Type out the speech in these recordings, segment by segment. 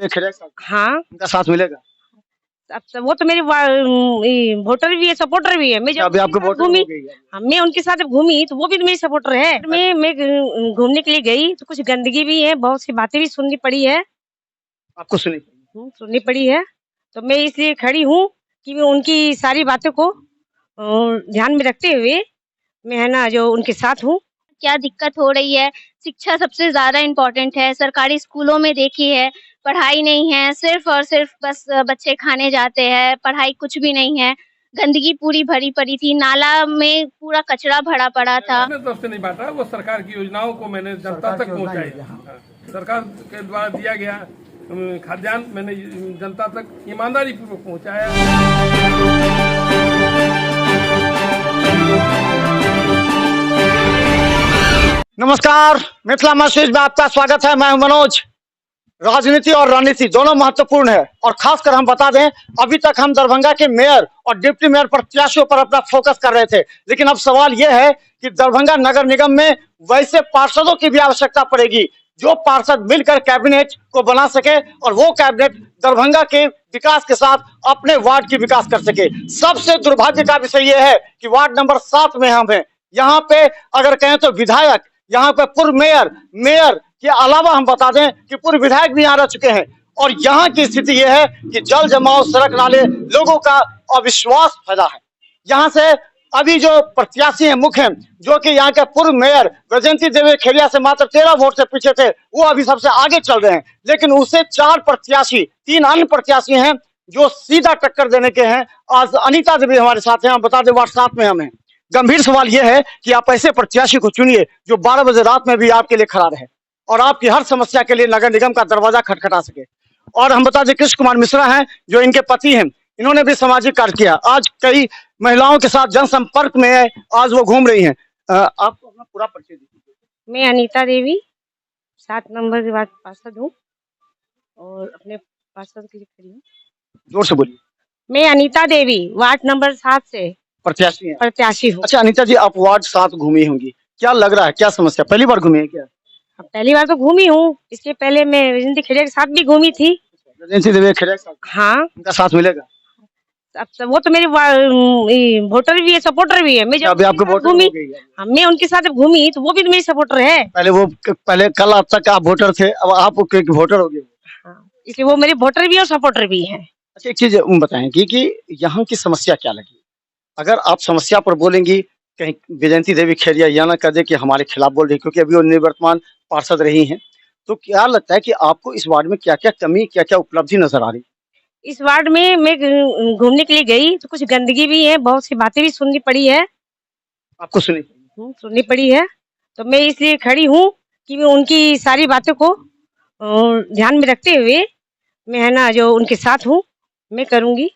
हाँ, उनका साथ मिलेगा? अब वो तो मेरे वोटर भी है, सपोर्टर भी है। मैं जब अभी आपको उनके साथ वोटर घूमी, हो गई है। हाँ, मैं उनके साथ घूमी तो वो भी तो मेरी सपोर्टर है। मैं घूमने के लिए गई तो कुछ गंदगी भी है, बहुत सी बातें भी सुननी पड़ी है। आपको सुनी? सुननी पड़ी है, तो मैं इसलिए खड़ी हूँ कि मैं उनकी सारी बातों को ध्यान में रखते हुए मैं है ना जो उनके साथ हूँ। क्या दिक्कत हो रही है। शिक्षा सबसे ज़्यादा इम्पोर्टेंट है। सरकारी स्कूलों में देखिए पढ़ाई नहीं है, सिर्फ़ और सिर्फ़ बस बच्चे खाने जाते हैं, पढ़ाई कुछ भी नहीं है। गंदगी पूरी भरी पड़ी थी, नाला में पूरा कचरा भरा पड़ा था। अपने तरफ से नहीं बांटा, वो सरकार की योजनाओं को मैंने जनता तक पहुंचाई। हाँ, सरकार के द्वारा दिया गया खाद्यान्न मैंने जनता तक ईमानदारी पूर्वक पहुंचाया। नमस्कार, मिथिला मैसेज में आपका स्वागत है। मैं हूं मनोज। राजनीति और रणनीति दोनों महत्वपूर्ण है और खासकर हम बता दें, अभी तक हम दरभंगा के मेयर और डिप्टी मेयर प्रत्याशियों पर अपना फोकस कर रहे थे, लेकिन अब सवाल यह है कि दरभंगा नगर निगम में वैसे पार्षदों की भी आवश्यकता पड़ेगी जो पार्षद मिलकर कैबिनेट को बना सके और वो कैबिनेट दरभंगा के विकास के साथ अपने वार्ड की विकास कर सके। सबसे दुर्भाग्य का विषय यह है कि वार्ड नंबर 7 में हम हैं। यहाँ पे अगर कहें तो विधायक, यहाँ पे पूर्व मेयर के अलावा हम बता दें कि पूर्व विधायक भी यहाँ रह चुके हैं और यहाँ की स्थिति यह है कि जल जमाव, सड़क नाले, लोगों का अविश्वास फैला है। यहाँ से अभी जो प्रत्याशी हैं मुख्य, जो कि यहाँ के पूर्व मेयर वैजयंती देवी खेड़िया से मात्र 13 वोट से पीछे थे, वो अभी सबसे आगे चल रहे हैं, लेकिन उससे 3 अन्य प्रत्याशी हैं जो सीधा टक्कर देने के हैं। आज अनीता देवी हमारे साथ हैं, हम बता दें वार्ड 7 में हम हैं। गंभीर सवाल यह है कि आप ऐसे प्रत्याशी को चुनिए जो 12 बजे रात में भी आपके लिए खड़ा रहे और आपकी हर समस्या के लिए नगर निगम का दरवाजा खटखटा सके। और हम बता दें कृष्ण कुमार मिश्रा हैं जो इनके पति हैं, इन्होंने भी सामाजिक कार्य किया, आज कई महिलाओं के साथ जनसंपर्क में है, आज वो घूम रही हैं। आपको अपना पूरा परिचय दीजिए। मैं अनीता देवी 7 नंबर के वार्ड पार्षद हूँ और अपने पार्षद के लिए खड़ी हूँ। जोर से बोलिए। मैं अनीता देवी वार्ड नंबर 7 से प्रत्याशी हूँ। अच्छा अनीता जी, आप वार्ड 7 घूमी होंगी, क्या लग रहा है, क्या समस्या? पहली बार घूमी है क्या? पहली बार तो घूमी हूँ, इसके पहले मैं वैजयंती खेड़िया के साथ भी घूमी थी। वैजयंती देवी खेड़िया के साथ? हाँ, उनका साथ मिलेगा? अब वो तो मेरे वोटर भी है, सपोर्टर भी है। मैं जब अभी आपको वोटर घूमी, हो गई है। हाँ, मैं उनके साथ घूमी तो वो भी तो मेरी सपोर्टर है। पहले कल अब तक आप वोटर थे, अब आप वोटर हो गए। हाँ, इसलिए वो मेरे वोटर भी और सपोर्टर भी हैं। अच्छा एक चीज बताएं कि यहाँ की समस्या क्या लगी? अगर आप समस्या पर बोलेंगी, कहीं वैजयंती देवी खेड़िया यह ना कर दे कि हमारे खिलाफ बोल रही, क्योंकि अभी वो निवर्तमान पार्षद रही हैं, तो क्या लगता है कि आपको इस वार्ड में क्या क्या कमी, क्या क्या उपलब्धि नजर आ रही? इस वार्ड में मैं घूमने के लिए गई तो कुछ गंदगी भी है, बहुत सी बातें भी सुननी पड़ी है। आपको सुनी? सुननी पड़ी है, तो मैं इसलिए खड़ी हूँ कि मैं उनकी सारी बातों को ध्यान में रखते हुए मैं है ना जो उनके साथ हूँ, मैं करूँगी।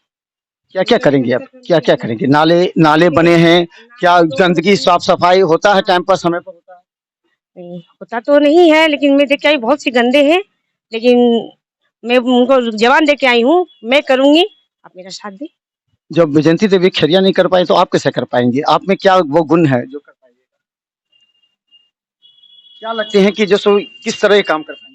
क्या क्या करेंगे आप, क्या क्या करेंगे? नाले बने हैं, क्या गंदगी साफ सफाई होता है टाइम पर, समय पर होता है? नहीं, होता तो नहीं है, लेकिन मैं देख के आई बहुत सी गंदे हैं, लेकिन मैं उनको जवान दे के आई हूँ, मैं करूँगी, आप मेरा साथ दें। जब वैजयंती देवी खेड़िया नहीं कर पाए तो आप कैसे कर पाएंगे? आप में क्या वो गुण है जो कर पाएंगे? क्या लगते हैं कि जो किस तरह ये काम कर पाएंगे?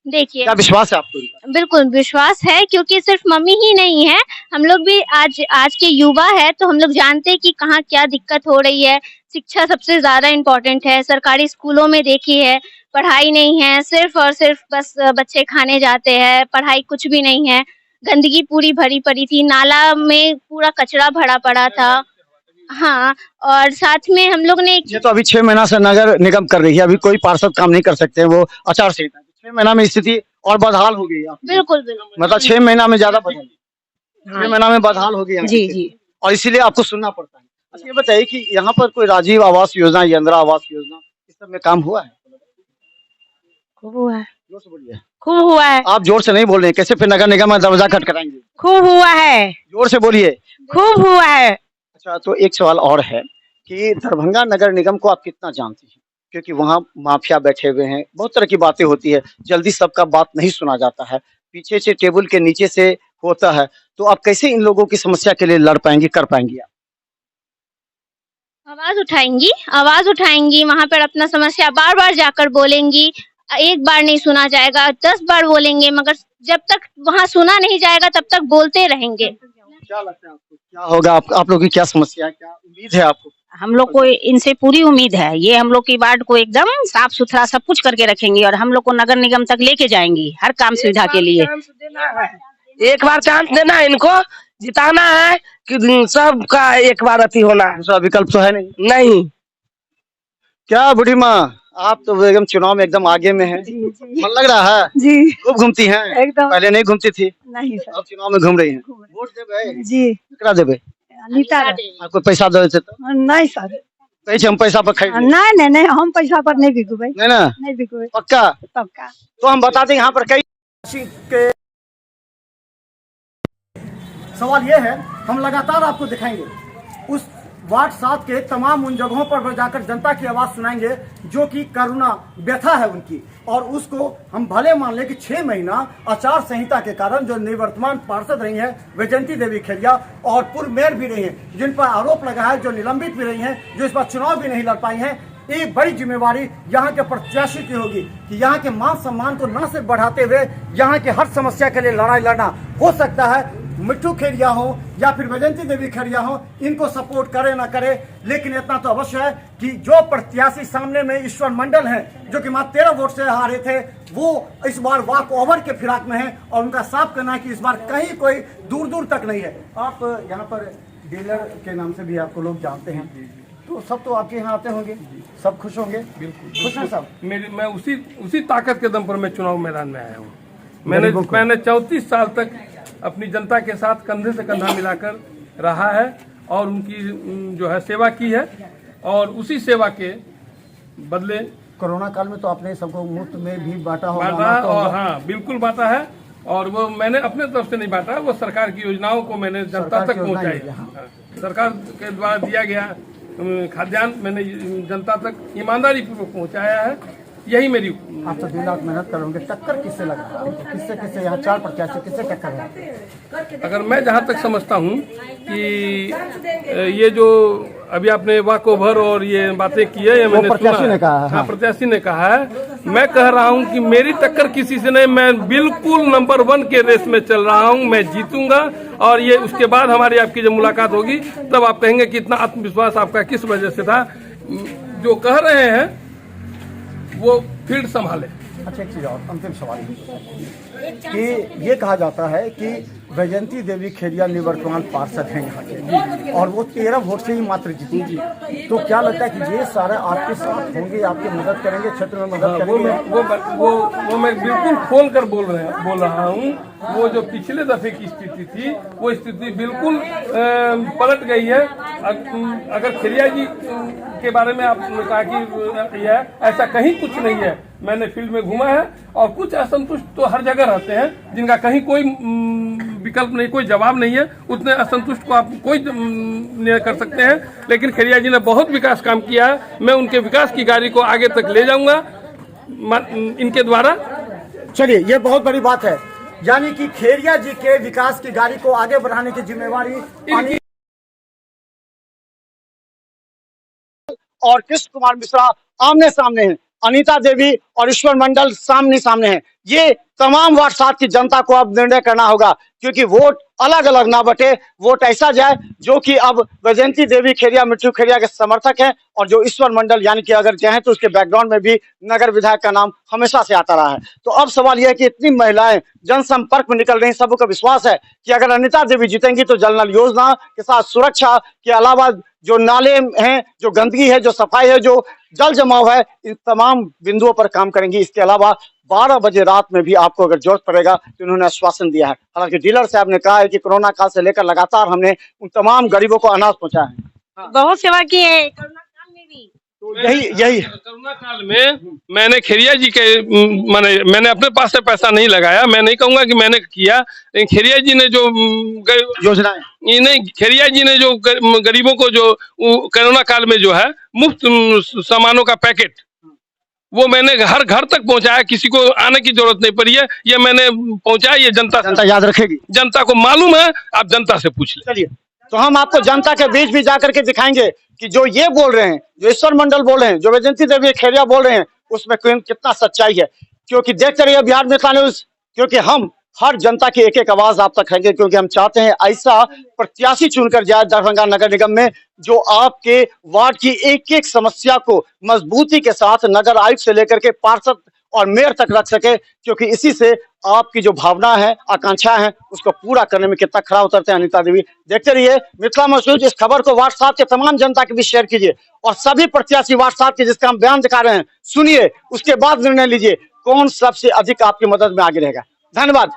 देखिए, क्या विश्वास है आपको? बिल्कुल विश्वास है, क्योंकि सिर्फ मम्मी ही नहीं है, हम लोग भी आज के युवा है, तो हम लोग जानते हैं कि कहाँ क्या दिक्कत हो रही है। शिक्षा सबसे ज़्यादा इम्पोर्टेंट है। सरकारी स्कूलों में देखिए पढ़ाई नहीं है, सिर्फ और सिर्फ बस बच्चे खाने जाते हैं, पढ़ाई कुछ भी नहीं है। गंदगी पूरी भरी पड़ी थी, नाला में पूरा कचरा भरा पड़ा था। हाँ, और साथ में हम लोग ने ये तो अभी 6 महीना से नगर निगम कर रही है, अभी कोई पार्षद काम नहीं कर सकते, वो आचार संहिता 6 महीना में स्थिति और बदहाल हो गई है। बिल्कुल बिल्कुल मतलब 6 महीना में ज्यादा बदल, 6 महीना में बदहाल हो गई जी जी, और इसीलिए आपको सुनना पड़ता है। अच्छा ये बताइए कि यहाँ पर कोई राजीव आवास योजना, इंदिरा आवास योजना, इस सब में काम हुआ है? खूब हुआ है, जोर से बोलिए। खूब हुआ है। आप जोर से नहीं बोल रहे हैं, कैसे फिर नगर निगम में दरवाजा खटखटाएंगे? खूब हुआ है, जोर से बोलिए। खूब हुआ है। अच्छा तो एक सवाल और है कि दरभंगा नगर निगम को आप कितना जानती हैं? क्योंकि वहाँ माफिया बैठे हुए हैं, बहुत तरह की बातें होती है, जल्दी सबका बात नहीं सुना जाता है, पीछे से टेबल के नीचे से होता है, तो आप कैसे इन लोगों की समस्या के लिए लड़ पाएंगी, कर पाएंगी? आप आवाज उठाएंगी, वहां पर अपना समस्या बार बार जाकर बोलेंगी। एक बार नहीं सुना जाएगा, 10 बार बोलेंगे, मगर जब तक वहाँ सुना नहीं जाएगा तब तक बोलते रहेंगे। क्या लगता है आपको, क्या होगा? आप लोगों की क्या समस्या है, क्या उम्मीद है आपको? हम लोग को इनसे पूरी उम्मीद है, ये हम लोग की वार्ड को एकदम साफ सुथरा सब कुछ करके रखेंगे और हम लोग को नगर निगम तक लेके जाएंगी हर काम सुविधा के लिए। एक बार चांस देना है, इनको जिताना है कि सबका एक बार अति होना है। दूसरा विकल्प तो है नहीं। नहीं क्या बूढ़ी माँ, आप तो एकदम चुनाव में एकदम आगे में है, मन लग रहा है? जी खूब घूमती हैं? एकदम पहले नहीं घूमती थी, नहीं सर अब चुनाव में घूम रही हैं। वोट देबे? जी केकरा देबे? अनीता आपको पैसा दे देते तो नहीं सर कहे हम पैसा पर खरीद लें। नहीं नहीं नहीं हम पैसा पर नहीं बिकूबे नहीं ना, नहीं बिकूबे पक्का? पक्का। तो हम बता दें यहाँ पर कई के सवाल ये है, हम लगातार आपको दिखाएंगे उस वार्ड 7 के तमाम उन जगहों पर जाकर जनता की आवाज सुनाएंगे जो कि करुणा व्यथा है उनकी, और उसको हम भले मान लें कि 6 महीना आचार संहिता के कारण जो निवर्तमान पार्षद रही हैं वैजयंती देवी खेरिया और पूर्व मेयर भी रही हैं, जिन पर आरोप लगा है, जो निलंबित भी रही हैं, जो इस बार चुनाव भी नहीं लड़ पाई हैं, एक बड़ी जिम्मेवारी यहाँ के प्रत्याशी की होगी कि यहाँ के मान सम्मान को न सिर्फ बढ़ाते हुए यहाँ के हर समस्या के लिए लड़ाई लड़ना। हो सकता है मिट्ठू खेरिया हो या फिर वैजयंती देवी खेरिया हो, इनको सपोर्ट करे ना करे, लेकिन इतना तो अवश्य है कि जो प्रत्याशी सामने में ईश्वर मंडल हैं, जो कि मात्र 13 वोट से हारे थे, वो इस बार वॉक ओवर के फिराक में हैं और उनका साफ कहना है कि इस बार कहीं कोई दूर दूर तक नहीं है। आप यहाँ पर डीलर के नाम से भी आपको लोग जानते हैं, तो सब तो आपके यहाँ आते होंगे, सब खुश होंगे? बिल्कुल खुश हैं सब। मैं उसी ताकत के दम पर मैं चुनाव मैदान में आया हूँ। मैंने 34 साल तक अपनी जनता के साथ कंधे से कंधा मिलाकर रहा है और उनकी जो है सेवा की है, और उसी सेवा के बदले कोरोना काल में तो आपने सबको मुफ्त में भी बांटा होगा? और हाँ बिल्कुल बांटा है, और वो मैंने अपने तरफ से नहीं बांटा, वो सरकार की योजनाओं को मैंने जनता तक पहुँचाई। सरकार के द्वारा दिया गया खाद्यान्न मैंने जनता तक ईमानदारी पूर्वक पहुँचाया है, यही मेरी। आप तो दिन रात मेहनत करोगे, टक्कर किससे लगा? किससे यहाँ 4 प्रत्याशी किससे टक्कर है? अगर मैं जहाँ तक समझता हूँ कि ये जो अभी आपने वाक ओवर और ये बातें की है, ये मैंने प्रत्याशी ने कहा है। हाँ, प्रत्याशी ने कहा है। मैं कह रहा हूँ कि मेरी टक्कर किसी से नहीं, मैं बिल्कुल नंबर 1 के रेस में चल रहा हूँ, मैं जीतूंगा। और ये उसके बाद हमारी आपकी जब मुलाकात होगी तब आप कहेंगे कि इतना आत्मविश्वास आपका किस वजह से था। जो कह रहे हैं वो फील्ड संभाले। अच्छा, एक चीज और, अंतिम सवाल कि ये कहा जाता है कि वैजयंती देवी खेरिया निवर्तमान पार्षद हैं यहाँ के, और वो 13 वोट से ही मात्र जीती। तो क्या लगता है कि ये सारे आपके साथ होंगे, आपकी मदद करेंगे, क्षेत्र में मदद करेंगे? वो मैं बिल्कुल खोल कर बोल रहा हूँ। वो जो पिछले दफे की स्थिति थी, वो स्थिति बिल्कुल पलट गई है। अगर खेरिया जी के बारे में आपने कहा कि यह ऐसा कहीं कुछ नहीं है, मैंने फील्ड में घूमा है, और कुछ असंतुष्ट तो हर जगह रहते हैं जिनका कहीं कोई विकल्प नहीं, कोई जवाब नहीं है। उतने असंतुष्ट को आप कोई नहीं कर सकते हैं, लेकिन खेरिया जी ने बहुत विकास काम किया है। मैं उनके विकास की गाड़ी को आगे तक ले जाऊंगा इनके द्वारा। चलिए, ये बहुत बड़ी बात है, यानी कि खेरिया जी के विकास की गाड़ी को आगे बढ़ाने की जिम्मेवारी और कृष्ण कुमार मिश्रा आमने सामने हैं, अनीता देवी और ईश्वर मंडल सामने सामने हैं। ये तमाम वार्ड 7 की जनता को अब निर्णय करना होगा, क्योंकि वोट अलग अलग ना बटे, वोट ऐसा जाए जो कि अब वैजयंती देवी खेरिया, मिट्ठू खेरिया के समर्थक हैं, और जो ईश्वर मंडल यानी कि अगर चाहें तो उसके बैकग्राउंड में भी नगर विधायक का नाम हमेशा से आता रहा है। तो अब सवाल यह है कि इतनी महिलाएं जनसंपर्क में निकल रही, सबको विश्वास है कि अगर अनीता देवी जीतेंगी तो जल नल योजना के साथ सुरक्षा के अलावा जो नाले हैं, जो गंदगी है, जो सफाई है, जो जल जमाव है, इन तमाम बिंदुओं पर काम करेंगी। इसके अलावा 12 बजे रात में भी आपको अगर जरूरत पड़ेगा तो उन्होंने आश्वासन दिया है। हालांकि डीलर साहब ने कहा है कि कोरोना काल से लेकर लगातार हमने उन तमाम गरीबों को अनाज पहुंचाया है। बहुत सेवा की है कोरोना काल में भी। तो यही कोरोना काल में मैंने खेरिया जी के मैंने अपने पास से पैसा नहीं लगाया, मैं नहीं कहूंगा कि मैंने किया, लेकिन खेरिया जी ने जो योजनाएं, ये नहीं, खेरिया जी ने जो गरीबों को जो कोरोना काल में जो है मुफ्त सामानों का पैकेट, वो मैंने हर घर तक पहुंचाया, किसी को आने की जरूरत नहीं पड़ी है, ये मैंने पहुंचाया। ये जनता याद रखेगी, जनता को मालूम है, आप जनता से पूछ लें। चलिए, तो हम आपको जनता के बीच भी जाकर के दिखाएंगे कि जो ये बोल रहे हैं, जो ईश्वर मंडल बोल रहे हैं, जो वैजयंती देवी खेरिया बोल रहे हैं, उसमें कितना सच्चाई है। क्योंकि देखते रहिए बिहार मिथिला न्यूज, क्योंकि हम हर जनता की एक एक आवाज आप तक रहेंगे, क्योंकि हम चाहते हैं ऐसा प्रत्याशी चुनकर जाए दरभंगा नगर निगम में जो आपके वार्ड की एक एक समस्या को मजबूती के साथ नगर आयुक्त से लेकर के पार्षद और मेयर तक रख सके, क्योंकि इसी से आपकी जो भावना है, आकांक्षा है, उसको पूरा करने में कितना खरा उतरते हैं अनिता देवी। देखते रहिए मिथिला न्यूज। इस खबर को वार्ड 7 के तमाम जनता के बीच शेयर कीजिए और सभी प्रत्याशी वार्ड 7 के जिसका हम बयान दिखा रहे हैं सुनिए, उसके बाद निर्णय लीजिए कौन सबसे अधिक आपकी मदद में आगे रहेगा। धन्यवाद।